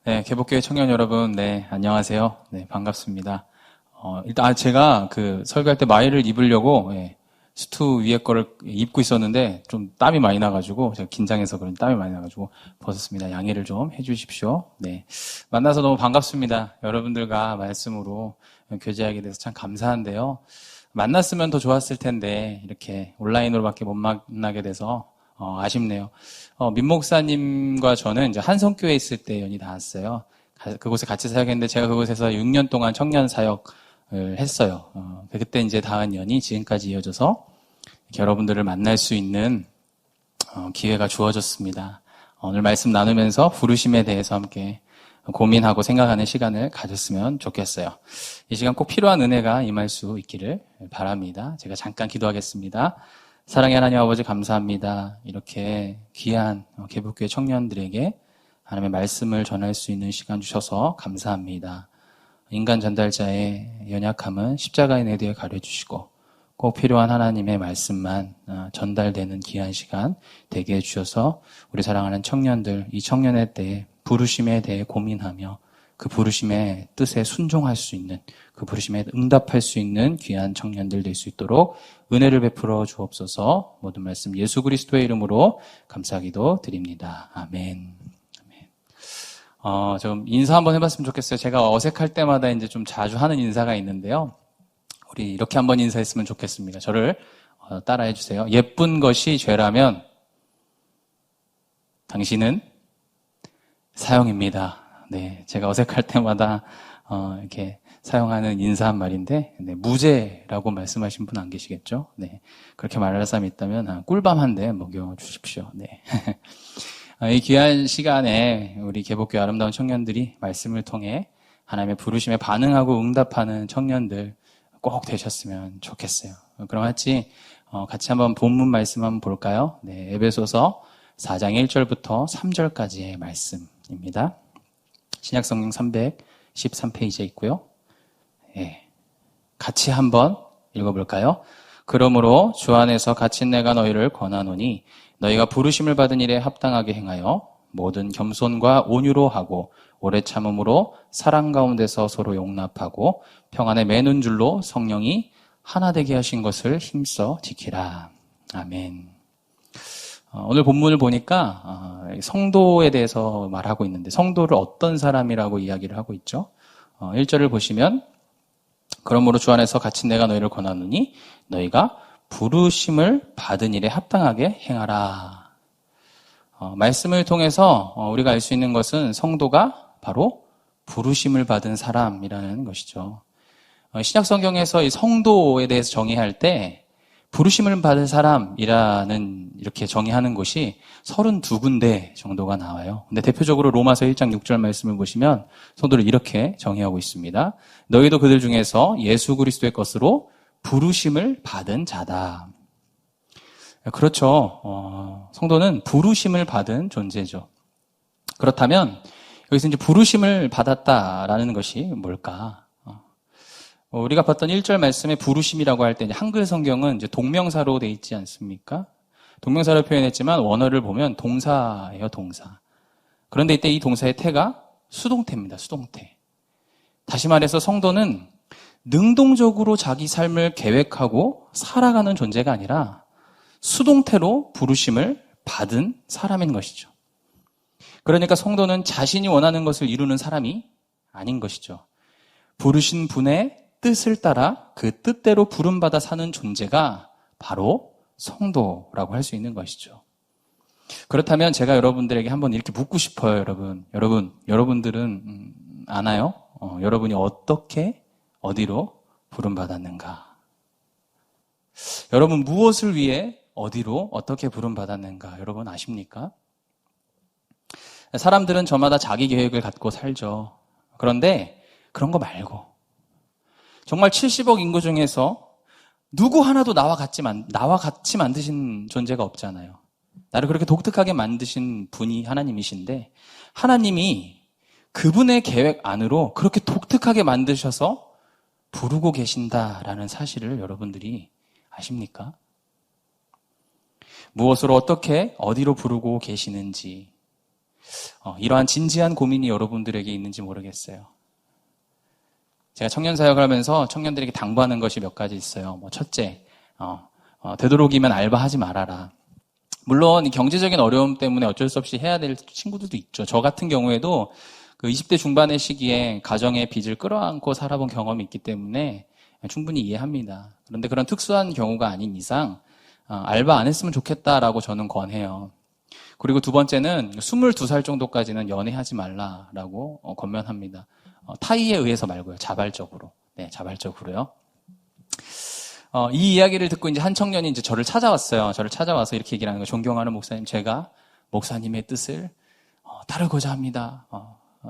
네, 개복교회 청년 여러분, 네, 안녕하세요. 네, 반갑습니다. 일단, 제가 설교할 때 마이를 입으려고, 수트 위에 거를 입고 있었는데, 좀 땀이 많이 나가지고, 제가 긴장해서 그런 땀이 많이 나가지고, 벗었습니다. 양해를 좀 해주십시오. 네. 만나서 너무 반갑습니다. 여러분들과 말씀으로 교제하게 돼서 참 감사한데요. 만났으면 더 좋았을 텐데, 이렇게 온라인으로밖에 못 만나게 돼서, 아쉽네요. 민 목사님과 저는 이제 한성교회에 있을 때 연이 닿았어요. 그곳에 같이 사역했는데 제가 그곳에서 6년 동안 청년 사역을 했어요. 그때 이제 닿은 연이 지금까지 이어져서 여러분들을 만날 수 있는 기회가 주어졌습니다. 오늘 말씀 나누면서 부르심에 대해서 함께 고민하고 생각하는 시간을 가졌으면 좋겠어요. 이 시간 꼭 필요한 은혜가 임할 수 있기를 바랍니다. 제가 잠깐 기도하겠습니다. 사랑의 하나님 아버지 감사합니다. 이렇게 귀한 개복교회 청년들에게 하나님의 말씀을 전할 수 있는 시간 주셔서 감사합니다. 인간 전달자의 연약함은 십자가의 내대에 가려주시고 꼭 필요한 하나님의 말씀만 전달되는 귀한 시간 되게 해주셔서 우리 사랑하는 청년들, 이 청년의 때에 부르심에 대해 고민하며 그 부르심의 뜻에 순종할 수 있는, 그 부르심에 응답할 수 있는 귀한 청년들 될 수 있도록 은혜를 베풀어 주옵소서. 모든 말씀 예수 그리스도의 이름으로 감사기도 드립니다. 아멘. 좀 인사 한번 해봤으면 좋겠어요. 제가 어색할 때마다 이제 좀 자주 하는 인사가 있는데요. 우리 이렇게 한번 인사했으면 좋겠습니다. 저를 따라해 주세요. 예쁜 것이 죄라면 당신은 사형입니다. 네, 제가 어색할 때마다 이렇게 사용하는 인사한 말인데, 네, 무죄라고 말씀하신 분 안 계시겠죠? 네, 그렇게 말할 사람이 있다면 꿀밤 한 대 먹여 주십시오. 네. 이 귀한 시간에 우리 개복교회 아름다운 청년들이 말씀을 통해 하나님의 부르심에 반응하고 응답하는 청년들 꼭 되셨으면 좋겠어요. 그럼 같이 한번 본문 말씀 한번 볼까요? 네, 에베소서 4장 1절부터 3절까지의 말씀입니다. 신약성경 313페이지에 있고요. 예, 같이 한번 읽어볼까요? 그러므로 주 안에서 갇힌 내가 너희를 권하노니 너희가 부르심을 받은 일에 합당하게 행하여 모든 겸손과 온유로 하고 오래 참음으로 사랑 가운데서 서로 용납하고 평안에 매는 줄로 성령이 하나 되게 하신 것을 힘써 지키라. 아멘. 오늘 본문을 보니까 성도에 대해서 말하고 있는데 성도를 어떤 사람이라고 이야기를 하고 있죠. 1절을 보시면 그러므로 주 안에서 갇힌 내가 너희를 권하노니 너희가 부르심을 받은 일에 합당하게 행하라. 말씀을 통해서 우리가 알 수 있는 것은 성도가 바로 부르심을 받은 사람이라는 것이죠. 신약 성경에서 이 성도에 대해서 정의할 때 부르심을 받은 사람이라는 이렇게 정의하는 곳이 32군데 정도가 나와요. 근데 대표적으로 로마서 1장 6절 말씀을 보시면 성도를 이렇게 정의하고 있습니다. 너희도 그들 중에서 예수 그리스도의 것으로 부르심을 받은 자다. 그렇죠. 성도는 부르심을 받은 존재죠. 그렇다면 여기서 이제 부르심을 받았다라는 것이 뭘까? 우리가 봤던 1절 말씀에 부르심이라고 할 때 이제 한글 성경은 이제 동명사로 돼 있지 않습니까? 동명사로 표현했지만 원어를 보면 동사예요, 동사. 그런데 이때 이 동사의 태가 수동태입니다, 수동태. 다시 말해서 성도는 능동적으로 자기 삶을 계획하고 살아가는 존재가 아니라 수동태로 부르심을 받은 사람인 것이죠. 그러니까 성도는 자신이 원하는 것을 이루는 사람이 아닌 것이죠. 부르신 분의 뜻을 따라 그 뜻대로 부름받아 사는 존재가 바로 성도라고 할 수 있는 것이죠. 그렇다면 제가 여러분들에게 한번 이렇게 묻고 싶어요, 여러분. 여러분들은 아나요? 여러분이 어떻게 어디로 부름받았는가? 여러분 무엇을 위해 어디로 어떻게 부름받았는가? 여러분 아십니까? 사람들은 저마다 자기 계획을 갖고 살죠. 그런데 그런 거 말고 정말 70억 인구 중에서 누구 하나도 나와 같이 만드신 존재가 없잖아요. 나를 그렇게 독특하게 만드신 분이 하나님이신데 하나님이 그분의 계획 안으로 그렇게 독특하게 만드셔서 부르고 계신다라는 사실을 여러분들이 아십니까? 무엇으로 어떻게 어디로 부르고 계시는지 이러한 진지한 고민이 여러분들에게 있는지 모르겠어요. 제가 청년 사역을 하면서 청년들에게 당부하는 것이 몇 가지 있어요. 첫째, 되도록이면 알바하지 말아라. 물론 경제적인 어려움 때문에 어쩔 수 없이 해야 될 친구들도 있죠. 저 같은 경우에도 그 20대 중반의 시기에 가정의 빚을 끌어안고 살아본 경험이 있기 때문에 충분히 이해합니다. 그런데 그런 특수한 경우가 아닌 이상 알바 안 했으면 좋겠다라고 저는 권해요. 그리고 두 번째는 22살 정도까지는 연애하지 말라라고 권면합니다. 타의에 의해서 말고요. 자발적으로. 네, 자발적으로요. 이 이야기를 듣고 이제 한 청년이 이제 저를 찾아왔어요. 저를 찾아와서 이렇게 얘기를 하는 거예요. 존경하는 목사님, 제가 목사님의 뜻을 따르고자 합니다.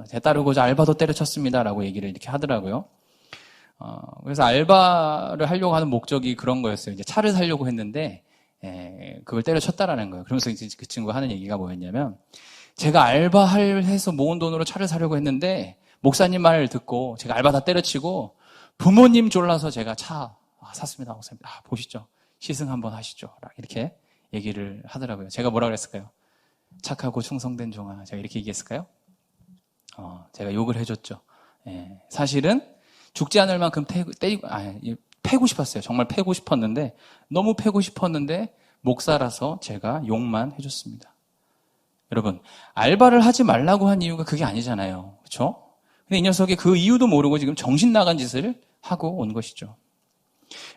제가 따르고자 알바도 때려쳤습니다. 라고 얘기를 이렇게 하더라고요. 그래서 알바를 하려고 하는 목적이 그런 거였어요. 이제 차를 사려고 했는데, 그걸 때려쳤다라는 거예요. 그러면서 이제 그 친구가 하는 얘기가 뭐였냐면, 제가 알바해서 모은 돈으로 차를 사려고 했는데, 목사님 말을 듣고 제가 알바 다 때려치고, 부모님 졸라서 제가 차 샀습니다. 목사님. 보시죠. 시승 한번 하시죠. 이렇게 얘기를 하더라고요. 제가 뭐라 그랬을까요? 착하고 충성된 종아. 제가 이렇게 얘기했을까요? 제가 욕을 해줬죠. 사실은 죽지 않을 만큼 패고 싶었어요. 정말 패고 싶었는데, 너무 패고 싶었는데, 목사라서 제가 욕만 해줬습니다. 여러분, 알바를 하지 말라고 한 이유가 그게 아니잖아요. 그렇죠? 근데 이 녀석이 그 이유도 모르고 지금 정신 나간 짓을 하고 온 것이죠.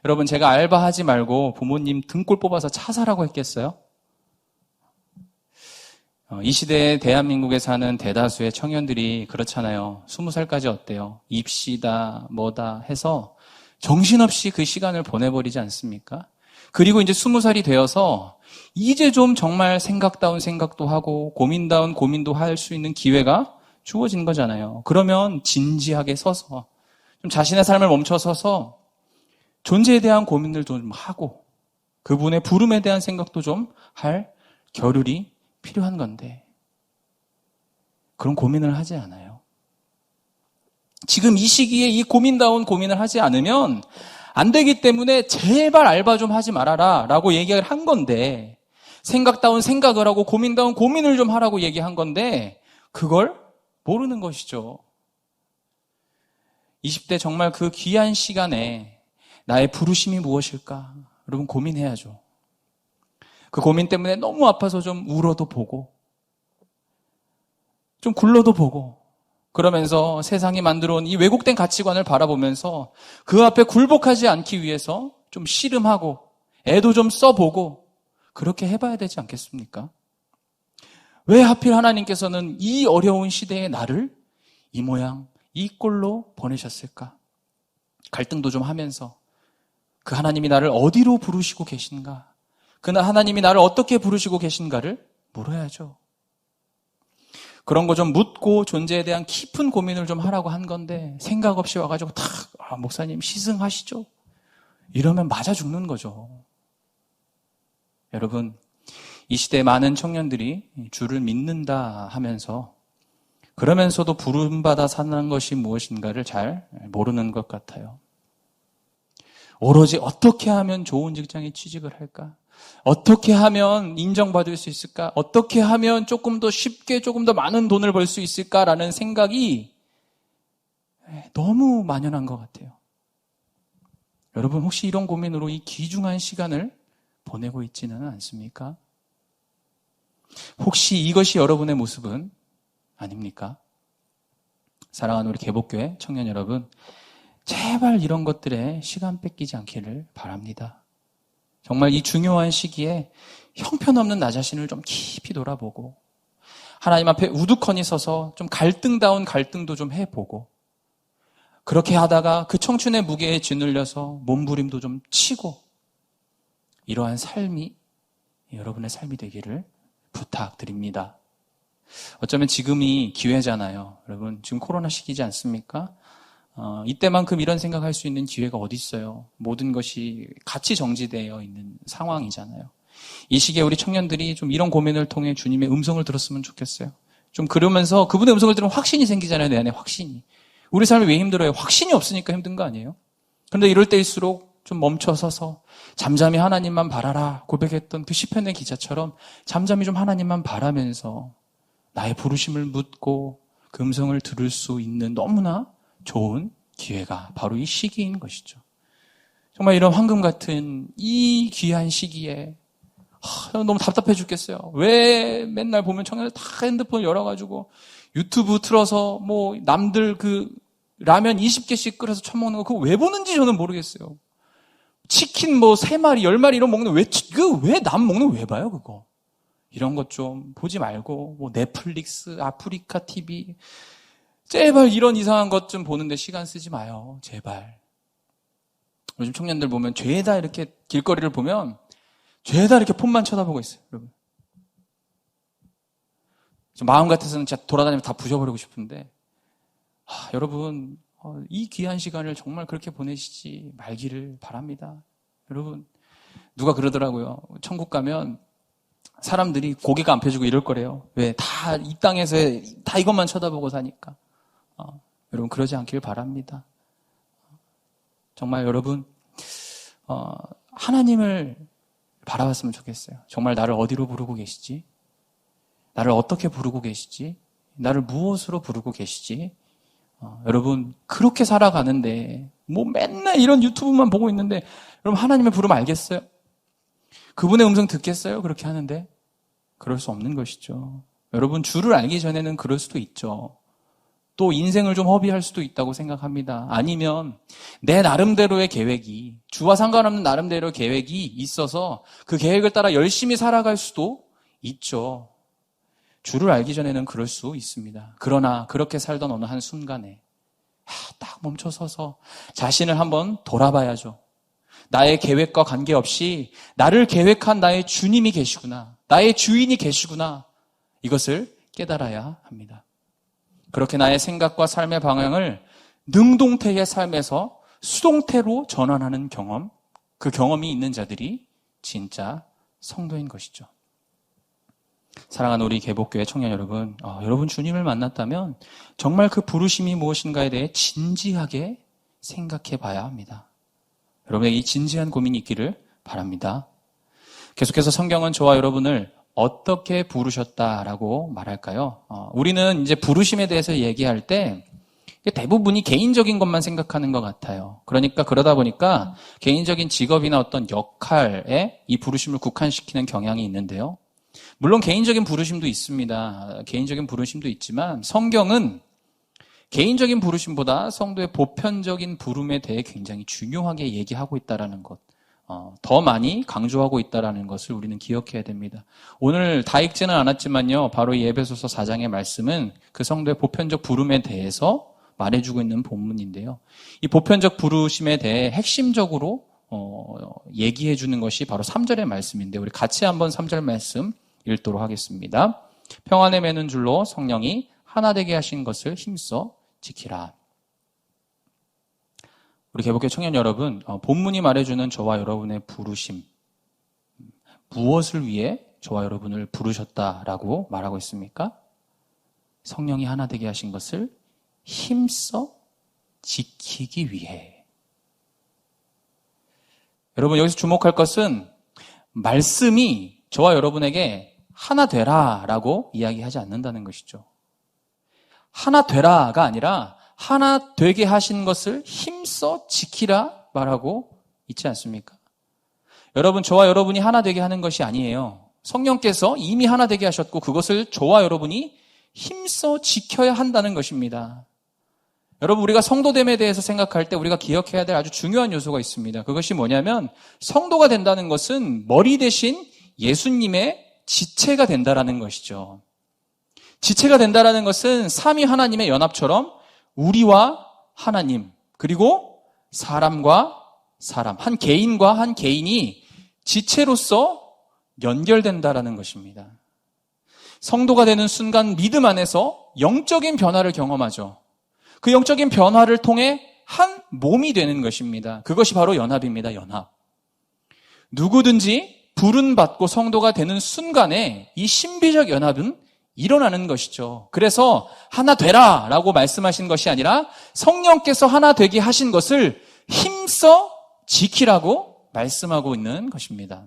여러분, 제가 알바하지 말고 부모님 등골 뽑아서 차 사라고 했겠어요? 이 시대에 대한민국에 사는 대다수의 청년들이 그렇잖아요. 20살까지 어때요? 입시다 뭐다 해서 정신없이 그 시간을 보내버리지 않습니까? 그리고 이제 20살이 되어서 이제 좀 정말 생각다운 생각도 하고 고민다운 고민도 할 수 있는 기회가 주어진 거잖아요. 그러면 진지하게 서서 좀 자신의 삶을 멈춰서서 존재에 대한 고민을 좀 하고 그분의 부름에 대한 생각도 좀 할 겨를이 필요한 건데 그런 고민을 하지 않아요. 지금 이 시기에 이 고민다운 고민을 하지 않으면 안 되기 때문에 제발 알바 좀 하지 말아라 라고 얘기를 한 건데 생각다운 생각을 하고 고민다운 고민을 좀 하라고 얘기한 건데 그걸 모르는 것이죠. 20대 정말 그 귀한 시간에 나의 부르심이 무엇일까? 여러분 고민해야죠. 그 고민 때문에 너무 아파서 좀 울어도 보고 좀 굴러도 보고 그러면서 세상이 만들어 온 이 왜곡된 가치관을 바라보면서 그 앞에 굴복하지 않기 위해서 좀 씨름하고 애도 좀 써보고 그렇게 해봐야 되지 않겠습니까? 왜 하필 하나님께서는 이 어려운 시대에 나를 이 모양 이 꼴로 보내셨을까? 갈등도 좀 하면서 그 하나님이 나를 어디로 부르시고 계신가? 그 하나님이 나를 어떻게 부르시고 계신가를 물어야죠. 그런 거 좀 묻고 존재에 대한 깊은 고민을 좀 하라고 한 건데 생각 없이 와가지고 목사님 시승하시죠? 이러면 맞아 죽는 거죠. 여러분 이 시대에 많은 청년들이 주를 믿는다 하면서 그러면서도 부름받아 사는 것이 무엇인가를 잘 모르는 것 같아요. 오로지 어떻게 하면 좋은 직장에 취직을 할까? 어떻게 하면 인정받을 수 있을까? 어떻게 하면 조금 더 쉽게 조금 더 많은 돈을 벌 수 있을까라는 생각이 너무 만연한 것 같아요. 여러분 혹시 이런 고민으로 이 귀중한 시간을 보내고 있지는 않습니까? 혹시 이것이 여러분의 모습은 아닙니까? 사랑하는 우리 개복교회 청년 여러분, 제발 이런 것들에 시간 뺏기지 않기를 바랍니다. 정말 이 중요한 시기에 형편없는 나 자신을 좀 깊이 돌아보고 하나님 앞에 우두커니 서서 좀 갈등다운 갈등도 좀 해보고 그렇게 하다가 그 청춘의 무게에 짓눌려서 몸부림도 좀 치고 이러한 삶이 여러분의 삶이 되기를 부탁드립니다. 어쩌면 지금이 기회잖아요. 여러분 지금 코로나 시기지 않습니까? 이때만큼 이런 생각할 수 있는 기회가 어디 있어요? 모든 것이 같이 정지되어 있는 상황이잖아요. 이 시기에 우리 청년들이 좀 이런 고민을 통해 주님의 음성을 들었으면 좋겠어요. 좀 그러면서 그분의 음성을 들으면 확신이 생기잖아요. 내 안에 확신이. 우리 삶이 왜 힘들어요? 확신이 없으니까 힘든 거 아니에요? 그런데 이럴 때일수록 좀 멈춰서서 잠잠히 하나님만 바라라 고백했던 그 시편의 기자처럼 잠잠히 좀 하나님만 바라면서 나의 부르심을 묻고 그 음성을 들을 수 있는 너무나 좋은 기회가 바로 이 시기인 것이죠. 정말 이런 황금 같은 이 귀한 시기에 너무 답답해 죽겠어요. 왜 맨날 보면 청년들 다 핸드폰 열어가지고 유튜브 틀어서 뭐 남들 그 라면 20개씩 끓여서 처먹는 거 그거 왜 보는지 저는 모르겠어요. 치킨 뭐 3마리, 10마리 이런 먹는 왜 남 먹는 거 왜 봐요 그거. 이런 것 좀 보지 말고 뭐 넷플릭스, 아프리카 TV 제발 이런 이상한 것 좀 보는데 시간 쓰지 마요. 제발. 요즘 청년들 보면 죄다 이렇게 길거리를 보면 죄다 이렇게 폰만 쳐다보고 있어요. 여러분. 마음 같아서는 진짜 돌아다니면 다 부셔버리고 싶은데 여러분 이 귀한 시간을 정말 그렇게 보내시지 말기를 바랍니다. 여러분 누가 그러더라고요. 천국 가면 사람들이 고개가 안 펴지고 이럴 거래요. 왜? 다 이 땅에서 다 이것만 쳐다보고 사니까. 여러분 그러지 않길 바랍니다. 정말 여러분 하나님을 바라봤으면 좋겠어요. 정말 나를 어디로 부르고 계시지? 나를 어떻게 부르고 계시지? 나를 무엇으로 부르고 계시지? 여러분 그렇게 살아가는데 뭐 맨날 이런 유튜브만 보고 있는데 여러분 하나님의 부름 알겠어요? 그분의 음성 듣겠어요? 그렇게 하는데 그럴 수 없는 것이죠. 여러분 주를 알기 전에는 그럴 수도 있죠. 또 인생을 좀 허비할 수도 있다고 생각합니다. 아니면 내 나름대로의 계획이 주와 상관없는 나름대로의 계획이 있어서 그 계획을 따라 열심히 살아갈 수도 있죠. 주를 알기 전에는 그럴 수 있습니다. 그러나 그렇게 살던 어느 한 순간에 딱 멈춰서서 자신을 한번 돌아봐야죠. 나의 계획과 관계없이 나를 계획한 나의 주님이 계시구나. 나의 주인이 계시구나. 이것을 깨달아야 합니다. 그렇게 나의 생각과 삶의 방향을 능동태의 삶에서 수동태로 전환하는 경험, 그 경험이 있는 자들이 진짜 성도인 것이죠. 사랑하는 우리 계복교회 청년 여러분, 여러분 주님을 만났다면 정말 그 부르심이 무엇인가에 대해 진지하게 생각해 봐야 합니다. 여러분에게 이 진지한 고민이 있기를 바랍니다. 계속해서 성경은 저와 여러분을 어떻게 부르셨다라고 말할까요? 우리는 이제 부르심에 대해서 얘기할 때 대부분이 개인적인 것만 생각하는 것 같아요. 그러다 보니까 개인적인 직업이나 어떤 역할에 이 부르심을 국한시키는 경향이 있는데요. 물론 개인적인 부르심도 있습니다. 개인적인 부르심도 있지만 성경은 개인적인 부르심보다 성도의 보편적인 부름에 대해 굉장히 중요하게 얘기하고 있다는 것, 더 많이 강조하고 있다는 것을 우리는 기억해야 됩니다. 오늘 다 읽지는 않았지만요, 바로 이 에베소서 4장의 말씀은 그 성도의 보편적 부름에 대해서 말해주고 있는 본문인데요. 이 보편적 부르심에 대해 핵심적으로 얘기해 주는 것이 바로 3절의 말씀인데 우리 같이 한번 3절 말씀 읽도록 하겠습니다. 평안에 매는 줄로 성령이 하나 되게 하신 것을 힘써 지키라. 우리 개복교 청년 여러분, 본문이 말해주는 저와 여러분의 부르심, 무엇을 위해 저와 여러분을 부르셨다라고 말하고 있습니까? 성령이 하나 되게 하신 것을 힘써 지키기 위해. 여러분 여기서 주목할 것은 말씀이 저와 여러분에게 하나 되라라고 이야기하지 않는다는 것이죠. 하나 되라가 아니라 하나 되게 하신 것을 힘써 지키라 말하고 있지 않습니까? 여러분 저와 여러분이 하나 되게 하는 것이 아니에요. 성령께서 이미 하나 되게 하셨고 그것을 저와 여러분이 힘써 지켜야 한다는 것입니다. 여러분 우리가 성도됨에 대해서 생각할 때 우리가 기억해야 될 아주 중요한 요소가 있습니다. 그것이 뭐냐면 성도가 된다는 것은 머리 대신 예수님의 지체가 된다라는 것이죠. 지체가 된다라는 것은 삼위 하나님의 연합처럼 우리와 하나님 그리고 사람과 사람 한 개인과 한 개인이 지체로서 연결된다라는 것입니다. 성도가 되는 순간 믿음 안에서 영적인 변화를 경험하죠. 그 영적인 변화를 통해 한 몸이 되는 것입니다. 그것이 바로 연합입니다. 연합. 누구든지 부름받고 성도가 되는 순간에 이 신비적 연합은 일어나는 것이죠. 그래서 하나 되라 라고 말씀하신 것이 아니라 성령께서 하나 되게 하신 것을 힘써 지키라고 말씀하고 있는 것입니다.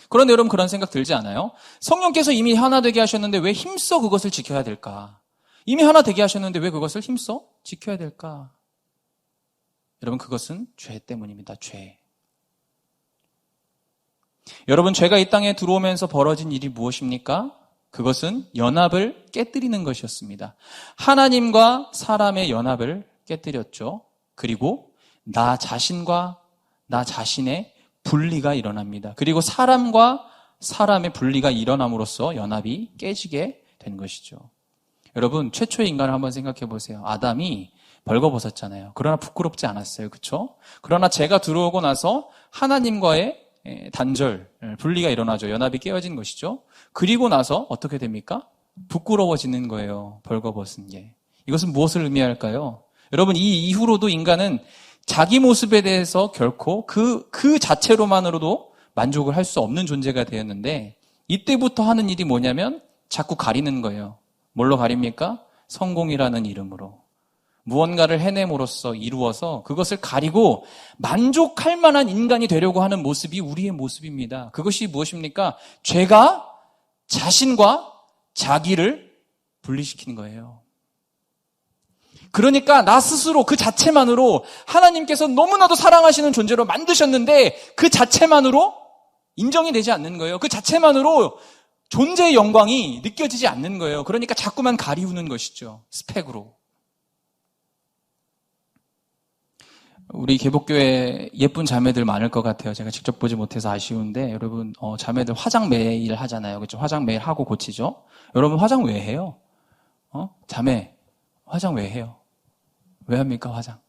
그런데 여러분 그런 생각 들지 않아요? 성령께서 이미 하나 되게 하셨는데 왜 힘써 그것을 지켜야 될까? 이미 하나 되게 하셨는데 왜 그것을 힘써 지켜야 될까? 여러분 그것은 죄 때문입니다. 죄. 여러분 죄가 이 땅에 들어오면서 벌어진 일이 무엇입니까? 그것은 연합을 깨뜨리는 것이었습니다. 하나님과 사람의 연합을 깨뜨렸죠. 그리고 나 자신과 나 자신의 분리가 일어납니다. 그리고 사람과 사람의 분리가 일어남으로써 연합이 깨지게 된 것이죠. 여러분 최초의 인간을 한번 생각해 보세요. 아담이 벌거벗었잖아요. 그러나 부끄럽지 않았어요. 그렇죠? 그러나 죄가 들어오고 나서 하나님과의 단절, 분리가 일어나죠. 연합이 깨어진 것이죠. 그리고 나서 어떻게 됩니까? 부끄러워지는 거예요. 벌거벗은 게. 이것은 무엇을 의미할까요? 여러분 이 이후로도 인간은 자기 모습에 대해서 결코 그 자체로만으로도 만족을 할 수 없는 존재가 되었는데 이때부터 하는 일이 뭐냐면 자꾸 가리는 거예요. 뭘로 가립니까? 성공이라는 이름으로. 무언가를 해냄으로써 이루어서 그것을 가리고 만족할 만한 인간이 되려고 하는 모습이 우리의 모습입니다. 그것이 무엇입니까? 죄가 자신과 자기를 분리시키는 거예요. 그러니까 나 스스로 그 자체만으로 하나님께서 너무나도 사랑하시는 존재로 만드셨는데 그 자체만으로 인정이 되지 않는 거예요. 그 자체만으로 존재의 영광이 느껴지지 않는 거예요. 그러니까 자꾸만 가리우는 것이죠. 스펙으로. 우리 개복교회 예쁜 자매들 많을 것 같아요. 제가 직접 보지 못해서 아쉬운데 여러분 자매들 화장 매일 하잖아요. 그렇죠? 화장 매일 하고 고치죠. 여러분 화장 왜 해요? 자매 화장 왜 해요? 왜 합니까 화장?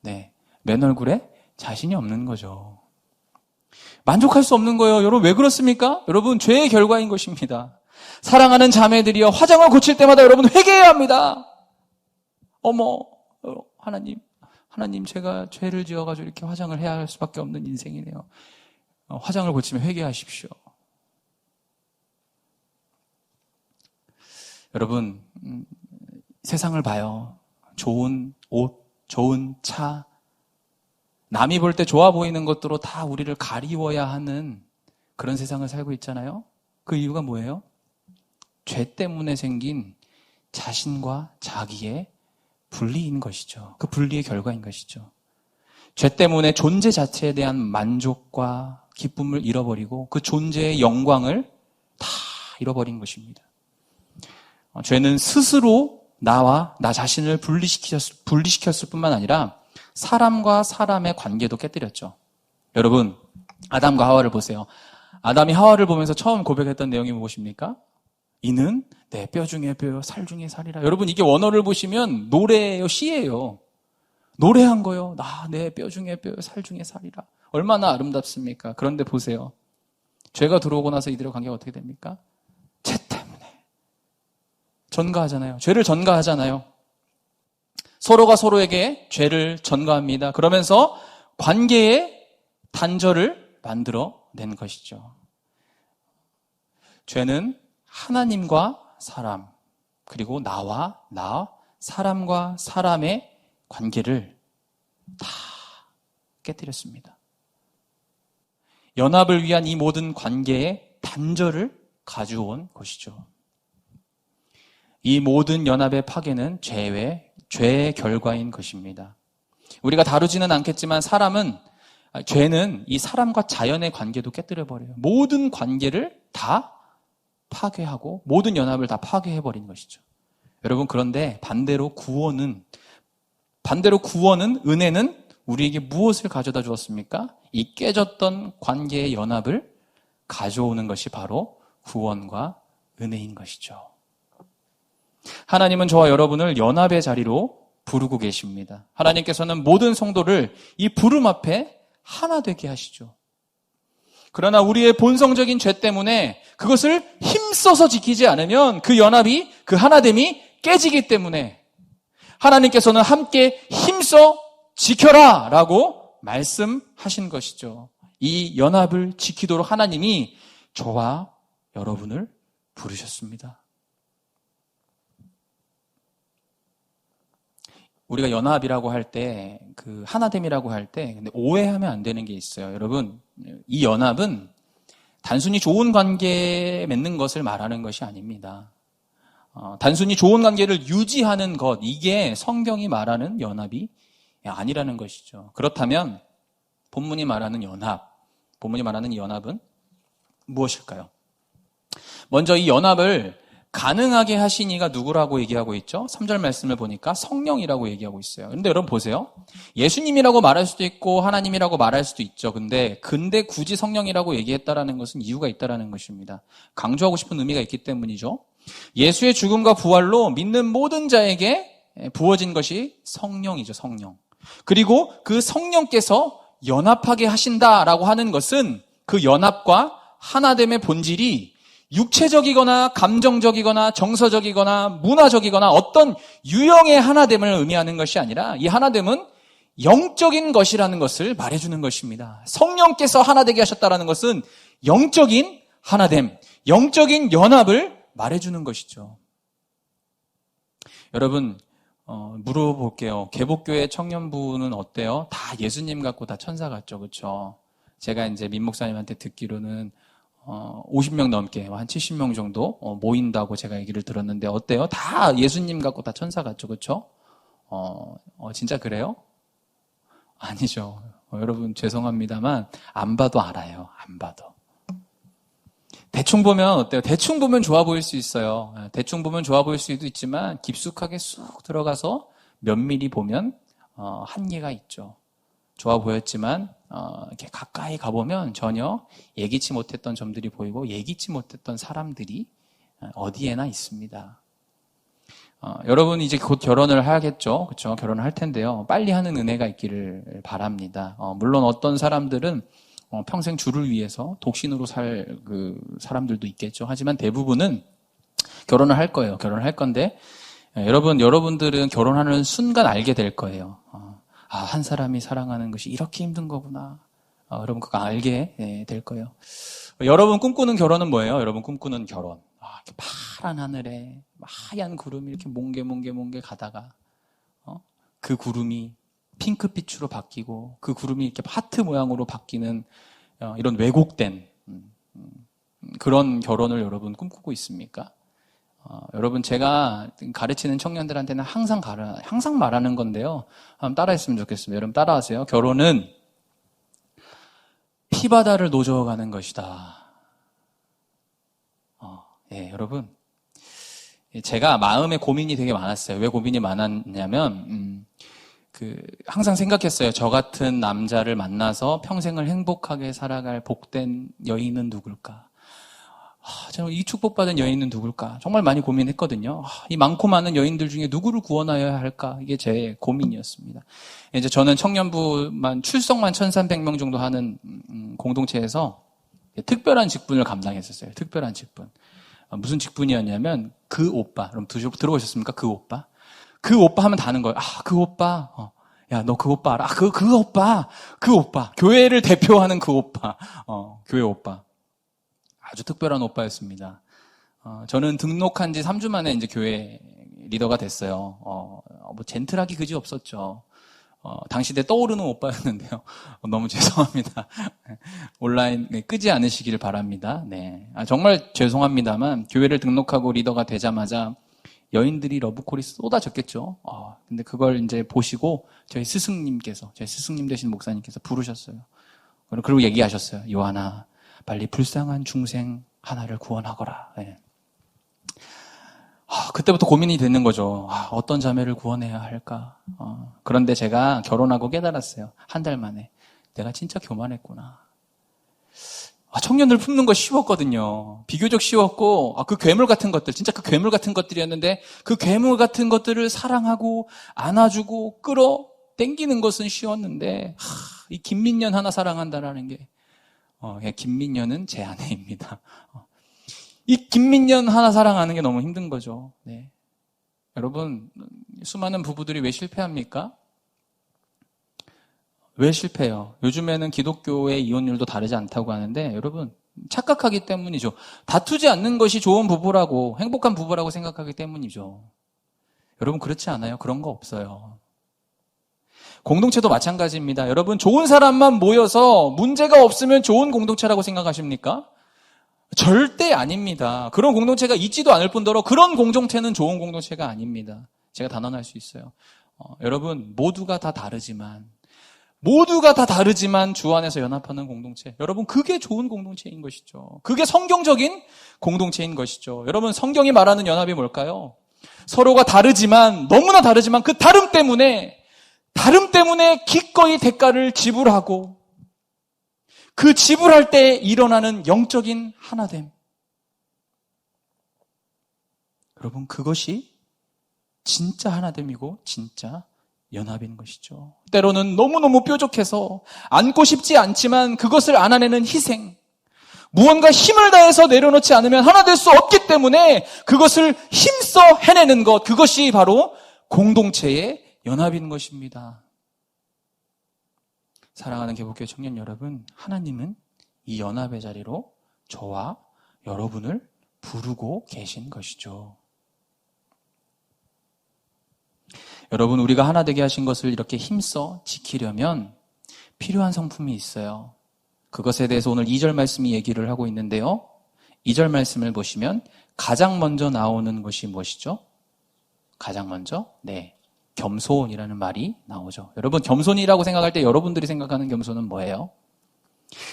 네, 맨 얼굴에 자신이 없는 거죠. 만족할 수 없는 거예요. 여러분 왜 그렇습니까? 여러분 죄의 결과인 것입니다. 사랑하는 자매들이여 화장을 고칠 때마다 여러분 회개해야 합니다. 어머 하나님 제가 죄를 지어가지고 이렇게 화장을 해야 할 수밖에 없는 인생이네요. 화장을 고치면 회개하십시오. 여러분 세상을 봐요. 좋은 옷, 좋은 차, 남이 볼 때 좋아 보이는 것들로 다 우리를 가리워야 하는 그런 세상을 살고 있잖아요. 그 이유가 뭐예요? 죄 때문에 생긴 자신과 자기의 분리인 것이죠. 그 분리의 결과인 것이죠. 죄 때문에 존재 자체에 대한 만족과 기쁨을 잃어버리고 그 존재의 영광을 다 잃어버린 것입니다. 죄는 스스로 나와 나 자신을 분리시켰을 뿐만 아니라 사람과 사람의 관계도 깨뜨렸죠. 여러분, 아담과 하와를 보세요. 아담이 하와를 보면서 처음 고백했던 내용이 무엇입니까? 이는 내 뼈 중에 뼈요, 살 중에 살이라. 여러분, 이게 원어를 보시면 노래예요, 시예요. 노래한 거요. 내 뼈 중에 뼈요, 살 중에 살이라. 얼마나 아름답습니까? 그런데 보세요. 죄가 들어오고 나서 이들의 관계가 어떻게 됩니까? 죄 때문에. 전가하잖아요. 죄를 전가하잖아요. 서로가 서로에게 죄를 전가합니다. 그러면서 관계의 단절을 만들어낸 것이죠. 죄는 하나님과 사람, 그리고 나와 사람과 사람의 관계를 다 깨뜨렸습니다. 연합을 위한 이 모든 관계의 단절을 가져온 것이죠. 이 모든 연합의 파괴는 죄의 결과인 것입니다. 우리가 다루지는 않겠지만 죄는 이 사람과 자연의 관계도 깨뜨려버려요. 모든 관계를 다 파괴하고 모든 연합을 다 파괴해버린 것이죠. 여러분 그런데 반대로 구원은 은혜는 우리에게 무엇을 가져다 주었습니까? 이 깨졌던 관계의 연합을 가져오는 것이 바로 구원과 은혜인 것이죠. 하나님은 저와 여러분을 연합의 자리로 부르고 계십니다. 하나님께서는 모든 성도를 이 부름 앞에 하나 되게 하시죠. 그러나 우리의 본성적인 죄 때문에 그것을 힘써서 지키지 않으면 그 연합이, 그 하나됨이 깨지기 때문에 하나님께서는 함께 힘써 지켜라 라고 말씀하신 것이죠. 이 연합을 지키도록 하나님이 저와 여러분을 부르셨습니다. 우리가 연합이라고 할 때, 그 하나됨이라고 할 때, 근데 오해하면 안 되는 게 있어요. 여러분, 이 연합은 단순히 좋은 관계 맺는 것을 말하는 것이 아닙니다. 단순히 좋은 관계를 유지하는 것, 이게 성경이 말하는 연합이 아니라는 것이죠. 그렇다면 본문이 말하는 연합은 무엇일까요? 먼저 이 연합을 가능하게 하신 이가 누구라고 얘기하고 있죠? 3절 말씀을 보니까 성령이라고 얘기하고 있어요. 그런데 여러분 보세요. 예수님이라고 말할 수도 있고 하나님이라고 말할 수도 있죠. 근데 굳이 성령이라고 얘기했다라는 것은 이유가 있다라는 것입니다. 강조하고 싶은 의미가 있기 때문이죠. 예수의 죽음과 부활로 믿는 모든 자에게 부어진 것이 성령이죠. 성령. 그리고 그 성령께서 연합하게 하신다라고 하는 것은 그 연합과 하나됨의 본질이 육체적이거나 감정적이거나 정서적이거나 문화적이거나 어떤 유형의 하나됨을 의미하는 것이 아니라 이 하나됨은 영적인 것이라는 것을 말해주는 것입니다. 성령께서 하나 되게 하셨다는 것은 영적인 하나됨, 영적인 연합을 말해주는 것이죠. 여러분 물어볼게요. 개복교회 청년부는 어때요? 다 예수님 같고 다 천사 같죠, 그렇죠? 제가 이제 민 목사님한테 듣기로는 50명 넘게 한 70명 정도 모인다고 제가 얘기를 들었는데 어때요? 다 예수님 같고 다 천사 같죠, 그렇죠? 진짜 그래요? 아니죠. 여러분 죄송합니다만 안 봐도 알아요. 안 봐도. 대충 보면 어때요? 대충 보면 좋아 보일 수 있어요. 대충 보면 좋아 보일 수도 있지만 깊숙하게 쑥 들어가서 면밀히 보면 한계가 있죠. 좋아 보였지만 이렇게 가까이 가보면 전혀 예기치 못했던 점들이 보이고 예기치 못했던 사람들이 어디에나 있습니다. 여러분 이제 곧 결혼을 하겠죠, 그렇죠? 결혼을 할 텐데요. 빨리 하는 은혜가 있기를 바랍니다. 물론 어떤 사람들은 평생 주를 위해서 독신으로 살 그 사람들도 있겠죠. 하지만 대부분은 결혼을 할 거예요. 결혼을 할 건데 여러분들은 결혼하는 순간 알게 될 거예요. 한 사람이 사랑하는 것이 이렇게 힘든 거구나. 여러분 그거 알게 될 거예요. 여러분 꿈꾸는 결혼은 뭐예요? 여러분 꿈꾸는 결혼. 이렇게 파란 하늘에 하얀 구름이 이렇게 몽게 가다가 그 구름이 핑크빛으로 바뀌고 그 구름이 이렇게 하트 모양으로 바뀌는 이런 왜곡된 그런 결혼을 여러분 꿈꾸고 있습니까? 여러분 제가 가르치는 청년들한테는 항상 말하는 건데요. 한번 따라했으면 좋겠습니다. 여러분 따라하세요. 결혼은 피바다를 노져가는 것이다. 여러분 제가 마음에 고민이 되게 많았어요. 왜 고민이 많았냐면 항상 생각했어요. 저 같은 남자를 만나서 평생을 행복하게 살아갈 복된 여인은 누굴까? 저는 이 축복받은 여인은 누굴까? 정말 많이 고민했거든요. 이 많고 많은 여인들 중에 누구를 구원하여야 할까? 이게 제 고민이었습니다. 이제 저는 청년부만 출석만 1,300명 정도 하는 공동체에서 특별한 직분을 감당했었어요. 특별한 직분. 무슨 직분이었냐면 그 오빠. 그럼 들어보셨습니까? 그 오빠. 그 오빠 하면 다 아는 거예요. 그 오빠. 야, 너 그 오빠 알아? 그 오빠. 그 오빠. 교회를 대표하는 그 오빠. 교회 오빠. 아주 특별한 오빠였습니다. 저는 등록한 지 3주 만에 이제 교회 리더가 됐어요. 뭐 젠틀하기 그지 없었죠. 당시에 떠오르는 오빠였는데요. 너무 죄송합니다. 온라인 끄지 않으시기를 바랍니다. 네. 정말 죄송합니다만 교회를 등록하고 리더가 되자마자 여인들이 러브콜이 쏟아졌겠죠. 근데 그걸 이제 보시고 저희 스승님 되신 목사님께서 부르셨어요. 그리고 얘기하셨어요. 요한아, 빨리 불쌍한 중생 하나를 구원하거라. 네. 그때부터 고민이 되는 거죠. 어떤 자매를 구원해야 할까? 그런데 제가 결혼하고 깨달았어요. 한 달 만에. 내가 진짜 교만했구나. 청년들 품는 거 쉬웠거든요. 비교적 쉬웠고, 그 괴물 같은 것들, 진짜 그 괴물 같은 것들이었는데, 그 괴물 같은 것들을 사랑하고, 안아주고, 땡기는 것은 쉬웠는데, 이 김민년 하나 사랑한다라는 게, 김민년은 제 아내입니다. 이 김민년 하나 사랑하는 게 너무 힘든 거죠. 네. 여러분, 수많은 부부들이 왜 실패합니까? 왜 실패해요? 요즘에는 기독교의 이혼율도 다르지 않다고 하는데 여러분 착각하기 때문이죠. 다투지 않는 것이 좋은 부부라고 행복한 부부라고 생각하기 때문이죠. 여러분 그렇지 않아요? 그런 거 없어요. 공동체도 마찬가지입니다. 여러분 좋은 사람만 모여서 문제가 없으면 좋은 공동체라고 생각하십니까? 절대 아닙니다. 그런 공동체가 있지도 않을 뿐더러 그런 공동체는 좋은 공동체가 아닙니다. 제가 단언할 수 있어요. 여러분, 모두가 다 다르지만 주 안에서 연합하는 공동체. 여러분, 그게 좋은 공동체인 것이죠. 그게 성경적인 공동체인 것이죠. 여러분, 성경이 말하는 연합이 뭘까요? 서로가 다르지만, 너무나 다르지만 그 다름 때문에 기꺼이 대가를 지불하고 그 지불할 때 일어나는 영적인 하나됨. 여러분, 그것이 진짜 하나됨이고 진짜 연합인 것이죠. 때로는 너무너무 뾰족해서 안고 싶지 않지만 그것을 안아내는 희생, 무언가 힘을 다해서 내려놓지 않으면 하나 될 수 없기 때문에 그것을 힘써 해내는 것, 그것이 바로 공동체의 연합인 것입니다. 사랑하는 개복교회 청년 여러분, 하나님은 이 연합의 자리로 저와 여러분을 부르고 계신 것이죠. 여러분, 우리가 하나 되게 하신 것을 이렇게 힘써 지키려면 필요한 성품이 있어요. 그것에 대해서 오늘 2절 말씀이 얘기를 하고 있는데요. 2절 말씀을 보시면 가장 먼저 나오는 것이 무엇이죠? 가장 먼저? 네, 겸손이라는 말이 나오죠. 여러분, 겸손이라고 생각할 때 여러분들이 생각하는 겸손은 뭐예요?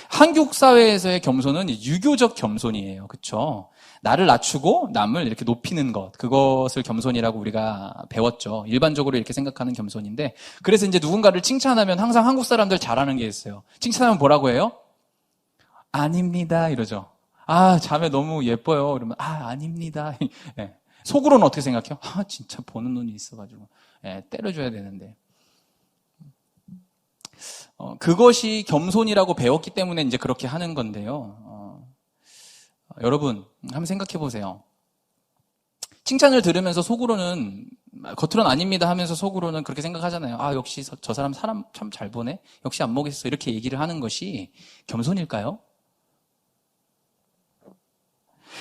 한국 사회에서의 겸손은 유교적 겸손이에요. 그렇죠? 나를 낮추고 남을 이렇게 높이는 것, 그것을 겸손이라고 우리가 배웠죠. 일반적으로 이렇게 생각하는 겸손인데, 그래서 이제 누군가를 칭찬하면 항상 한국 사람들 잘하는 게 있어요. 칭찬하면 뭐라고 해요? 아닙니다 이러죠. 아, 자매 너무 예뻐요. 그러면 아닙니다. 네. 속으로는 어떻게 생각해요? 진짜 보는 눈이 있어가지고 때려줘야 되는데. 그것이 겸손이라고 배웠기 때문에 이제 그렇게 하는 건데요. 여러분, 한번 생각해 보세요. 칭찬을 들으면서 속으로는, 겉으로는 아닙니다 하면서 속으로는 그렇게 생각하잖아요. 역시 저 사람 참 잘 보네? 역시 안 먹겠어. 이렇게 얘기를 하는 것이 겸손일까요?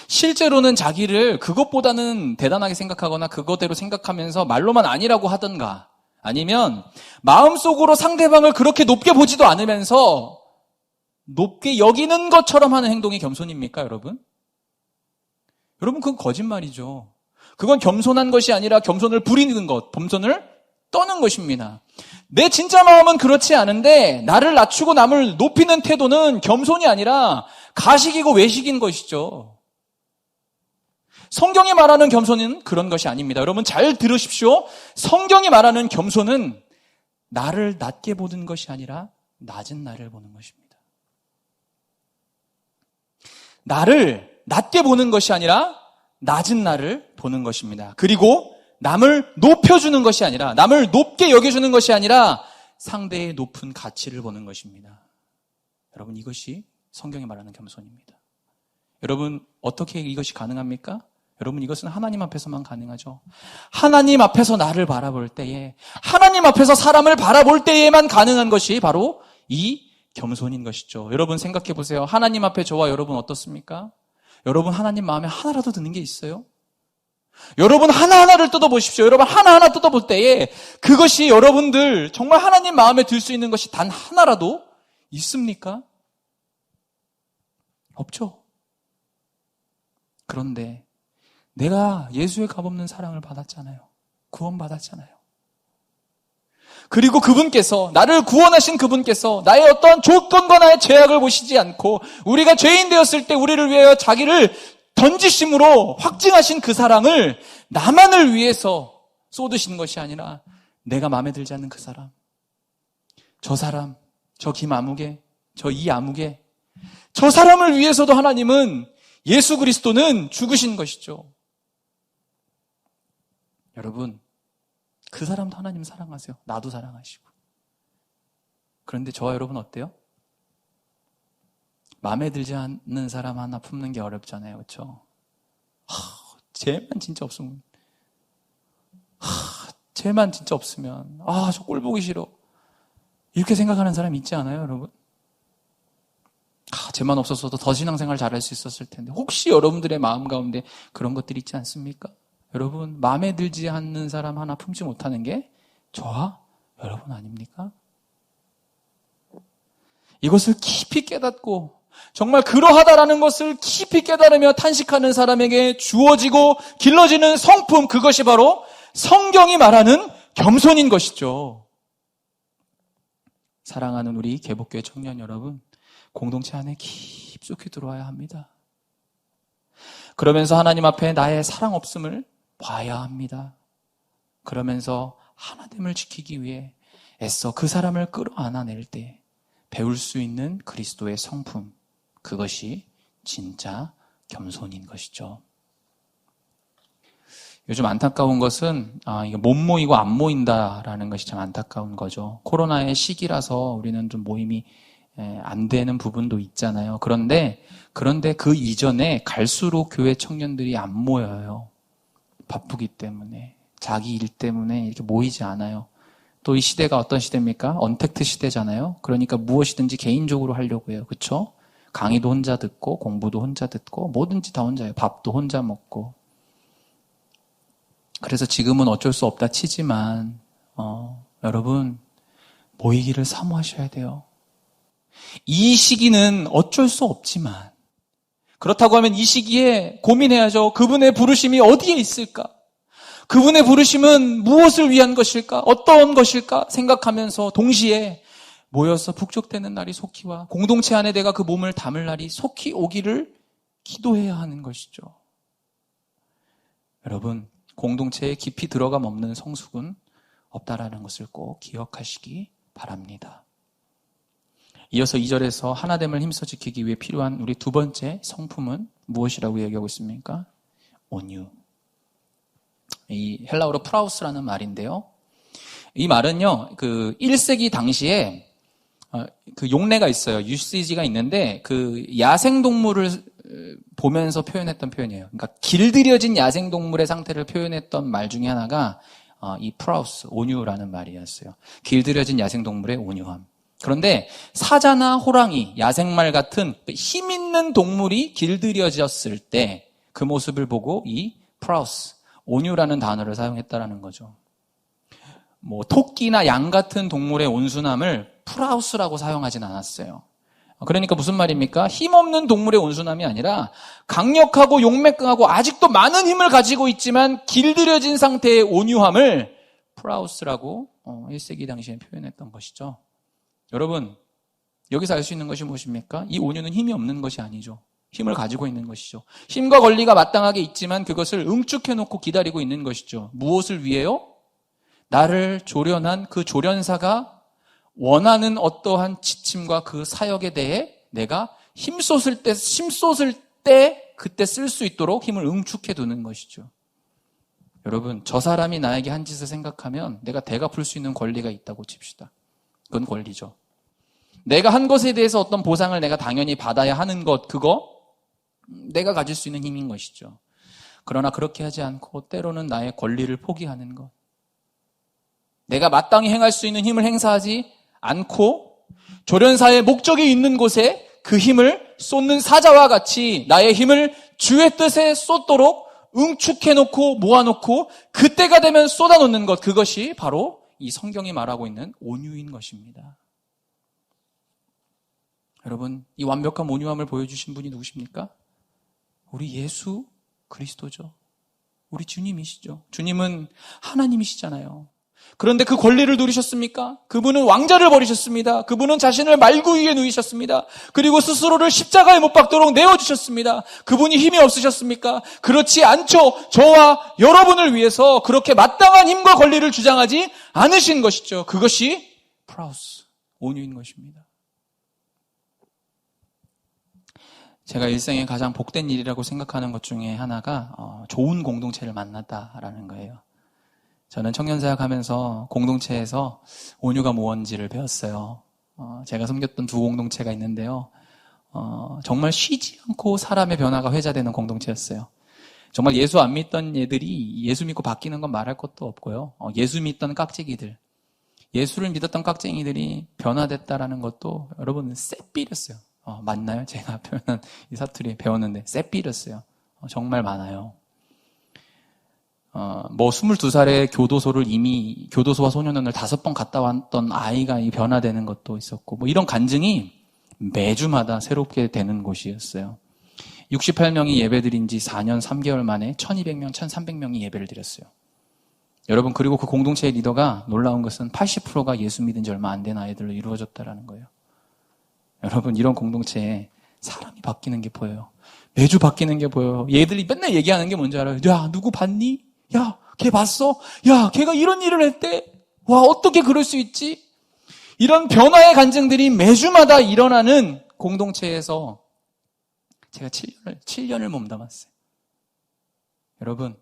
실제로는 자기를 그것보다는 대단하게 생각하거나 그것대로 생각하면서 말로만 아니라고 하던가, 아니면 마음속으로 상대방을 그렇게 높게 보지도 않으면서 높게 여기는 것처럼 하는 행동이 겸손입니까, 여러분? 여러분, 그건 거짓말이죠. 그건 겸손한 것이 아니라 겸손을 부리는 것, 겸손을 떠는 것입니다. 내 진짜 마음은 그렇지 않은데 나를 낮추고 남을 높이는 태도는 겸손이 아니라 가식이고 외식인 것이죠. 성경이 말하는 겸손은 그런 것이 아닙니다. 여러분, 잘 들으십시오. 성경이 말하는 겸손은 나를 낮게 보는 것이 아니라 낮은 나를 보는 것입니다. 나를 낮게 보는 것이 아니라 낮은 나를 보는 것입니다. 그리고 남을 높여주는 것이 아니라, 남을 높게 여겨주는 것이 아니라 상대의 높은 가치를 보는 것입니다. 여러분, 이것이 성경이 말하는 겸손입니다. 여러분, 어떻게 이것이 가능합니까? 여러분, 이것은 하나님 앞에서만 가능하죠. 하나님 앞에서 나를 바라볼 때에, 하나님 앞에서 사람을 바라볼 때에만 가능한 것이 바로 이 겸손인 것이죠. 여러분, 생각해 보세요. 하나님 앞에 저와 여러분 어떻습니까? 여러분, 하나님 마음에 하나라도 드는 게 있어요? 여러분, 하나하나를 뜯어보십시오. 여러분, 하나하나 뜯어볼 때에 그것이 여러분들 정말 하나님 마음에 들 수 있는 것이 단 하나라도 있습니까? 없죠. 그런데 내가 예수의 값없는 사랑을 받았잖아요. 구원받았잖아요. 그리고 그분께서, 나를 구원하신 그분께서 나의 어떠한 조건과 나의 죄악을 보시지 않고 우리가 죄인 되었을 때 우리를 위하여 자기를 던지심으로 확증하신 그 사랑을 나만을 위해서 쏟으시는 것이 아니라 내가 마음에 들지 않는 그 사람, 저 사람, 저 김아무개, 저 이아무개, 저 사람을 위해서도 하나님은, 예수 그리스도는 죽으신 것이죠. 여러분, 그 사람도 하나님 사랑하세요. 나도 사랑하시고. 그런데 저와 여러분 어때요? 마음에 들지 않는 사람 하나 품는 게 어렵잖아요. 그렇죠? 쟤만 진짜 없으면, 쟤만 진짜 없으면, 저 꼴 보기 싫어. 이렇게 생각하는 사람 있지 않아요, 여러분? 쟤만 없었어도 더 신앙생활 잘할 수 있었을 텐데. 혹시 여러분들의 마음 가운데 그런 것들이 있지 않습니까? 여러분, 마음에 들지 않는 사람 하나 품지 못하는 게 저와 여러분 아닙니까? 이것을 깊이 깨닫고 정말 그러하다라는 것을 깊이 깨달으며 탄식하는 사람에게 주어지고 길러지는 성품, 그것이 바로 성경이 말하는 겸손인 것이죠. 사랑하는 우리 개복교회 청년 여러분, 공동체 안에 깊숙이 들어와야 합니다. 그러면서 하나님 앞에 나의 사랑 없음을 봐야 합니다. 그러면서 하나됨을 지키기 위해 애써 그 사람을 끌어안아낼 때 배울 수 있는 그리스도의 성품, 그것이 진짜 겸손인 것이죠. 요즘 안타까운 것은 이게 못 모이고 안 모인다라는 것이 참 안타까운 거죠. 코로나의 시기라서 우리는 좀 모임이 안 되는 부분도 있잖아요. 그런데 그 이전에 갈수록 교회 청년들이 안 모여요. 바쁘기 때문에, 자기 일 때문에 이렇게 모이지 않아요. 또 이 시대가 어떤 시대입니까? 언택트 시대잖아요. 그러니까 무엇이든지 개인적으로 하려고 해요. 그렇죠? 강의도 혼자 듣고 공부도 혼자 듣고 뭐든지 다 혼자예요. 밥도 혼자 먹고. 그래서 지금은 어쩔 수 없다 치지만 여러분 모이기를 사모하셔야 돼요. 이 시기는 어쩔 수 없지만 그렇다고 하면 이 시기에 고민해야죠. 그분의 부르심이 어디에 있을까? 그분의 부르심은 무엇을 위한 것일까? 어떤 것일까? 생각하면서 동시에 모여서 북적대는 날이 속히 와 공동체 안에 내가 그 몸을 담을 날이 속히 오기를 기도해야 하는 것이죠. 여러분, 공동체에 깊이 들어감 없는 성숙은 없다라는 것을 꼭 기억하시기 바랍니다. 이어서 2절에서 하나됨을 힘써 지키기 위해 필요한 우리 두 번째 성품은 무엇이라고 얘기하고 있습니까? 온유. 이 헬라어로 프라우스라는 말인데요. 이 말은요, 그 1세기 당시에 그 용례가 있어요. 유시지가 있는데 그 야생동물을 보면서 표현했던 표현이에요. 그러니까 길들여진 야생동물의 상태를 표현했던 말 중에 하나가 이 프라우스, 온유라는 말이었어요. 길들여진 야생동물의 온유함. 그런데 사자나 호랑이, 야생말 같은 힘 있는 동물이 길들여졌을 때 그 모습을 보고 이 프라우스, 온유라는 단어를 사용했다라는 거죠. 뭐 토끼나 양 같은 동물의 온순함을 프라우스라고 사용하진 않았어요. 그러니까 무슨 말입니까? 힘없는 동물의 온순함이 아니라 강력하고 용맹하고 아직도 많은 힘을 가지고 있지만 길들여진 상태의 온유함을 프라우스라고 1세기 당시에 표현했던 것이죠. 여러분, 여기서 알 수 있는 것이 무엇입니까? 이 온유는 힘이 없는 것이 아니죠. 힘을 가지고 있는 것이죠. 힘과 권리가 마땅하게 있지만 그것을 응축해놓고 기다리고 있는 것이죠. 무엇을 위해요? 나를 조련한 그 조련사가 원하는 어떠한 지침과 그 사역에 대해 내가 힘쏟을 때 그때 쓸 수 있도록 힘을 응축해 두는 것이죠. 여러분, 저 사람이 나에게 한 짓을 생각하면 내가 대갚을 수 있는 권리가 있다고 칩시다. 그건 권리죠. 내가 한 것에 대해서 어떤 보상을 내가 당연히 받아야 하는 것, 그거 내가 가질 수 있는 힘인 것이죠. 그러나 그렇게 하지 않고 때로는 나의 권리를 포기하는 것, 내가 마땅히 행할 수 있는 힘을 행사하지 않고 조련사의 목적이 있는 곳에 그 힘을 쏟는 사자와 같이 나의 힘을 주의 뜻에 쏟도록 응축해놓고 모아놓고 그때가 되면 쏟아놓는 것, 그것이 바로 이 성경이 말하고 있는 온유인 것입니다. 여러분, 이 완벽한 온유함을 보여주신 분이 누구십니까? 우리 예수 그리스도죠. 우리 주님이시죠. 주님은 하나님이시잖아요. 그런데 그 권리를 누리셨습니까? 그분은 왕자를 버리셨습니다. 그분은 자신을 말구 위에 누이셨습니다. 그리고 스스로를 십자가에 못 박도록 내어주셨습니다. 그분이 힘이 없으셨습니까? 그렇지 않죠. 저와 여러분을 위해서 그렇게 마땅한 힘과 권리를 주장하지 않으신 것이죠. 그것이 프라우스, 온유인 것입니다. 제가 일생에 가장 복된 일이라고 생각하는 것 중에 하나가 좋은 공동체를 만났다라는 거예요. 저는 청년사역하면서 공동체에서 온유가 무엇인지를 배웠어요. 제가 섬겼던 두 공동체가 있는데요. 정말 쉬지 않고 사람의 변화가 회자되는 공동체였어요. 정말 예수 안 믿던 애들이 예수 믿고 바뀌는 건 말할 것도 없고요. 예수 믿던 깍쟁이들, 예수를 믿었던 깍쟁이들이 변화됐다라는 것도 여러분 쎄삐렸어요. 맞나요? 제가 표현한 이 사투리 배웠는데 쎄삐렸어요. 정말 많아요. 22살에 교도소를 이미 교도소와 소년원을 5번 갔다 왔던 아이가 변화되는 것도 있었고, 이런 간증이 매주마다 새롭게 되는 곳이었어요. 68명이 예배드린 지 4년 3개월 만에 1200명, 1300명이 예배를 드렸어요. 여러분, 그리고 그 공동체의 리더가 놀라운 것은 80%가 예수 믿은 지 얼마 안 된 아이들로 이루어졌다라는 거예요. 여러분, 이런 공동체에 사람이 바뀌는 게 보여요. 매주 바뀌는 게 보여요. 얘들이 맨날 얘기하는 게 뭔지 알아요? 야, 누구 봤니? 야, 걔 봤어? 야, 걔가 이런 일을 했대? 와, 어떻게 그럴 수 있지? 이런 변화의 간증들이 매주마다 일어나는 공동체에서 제가 7년을 몸담았어요. 여러분,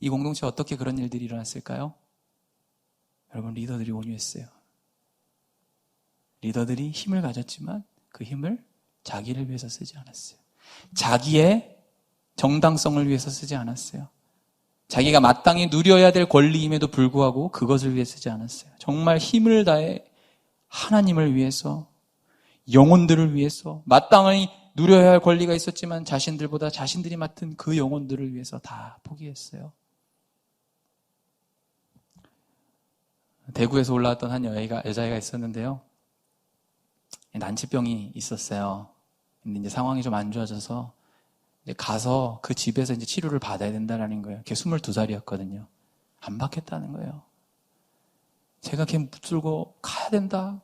이 공동체에 어떻게 그런 일들이 일어났을까요? 여러분, 리더들이 온유했어요. 리더들이 힘을 가졌지만 그 힘을 자기를 위해서 쓰지 않았어요. 자기의 정당성을 위해서 쓰지 않았어요. 자기가 마땅히 누려야 될 권리임에도 불구하고 그것을 위해 쓰지 않았어요. 정말 힘을 다해 하나님을 위해서, 영혼들을 위해서, 마땅히 누려야 할 권리가 있었지만 자신들보다 자신들이 맡은 그 영혼들을 위해서 다 포기했어요. 대구에서 올라왔던 한 여자애가 있었는데요. 난치병이 있었어요. 근데 이제 상황이 좀 안 좋아져서 이제 가서 그 집에서 이제 치료를 받아야 된다는 거예요. 걔 22살이었거든요. 안 받겠다는 거예요. 제가 걔 붙들고 가야 된다.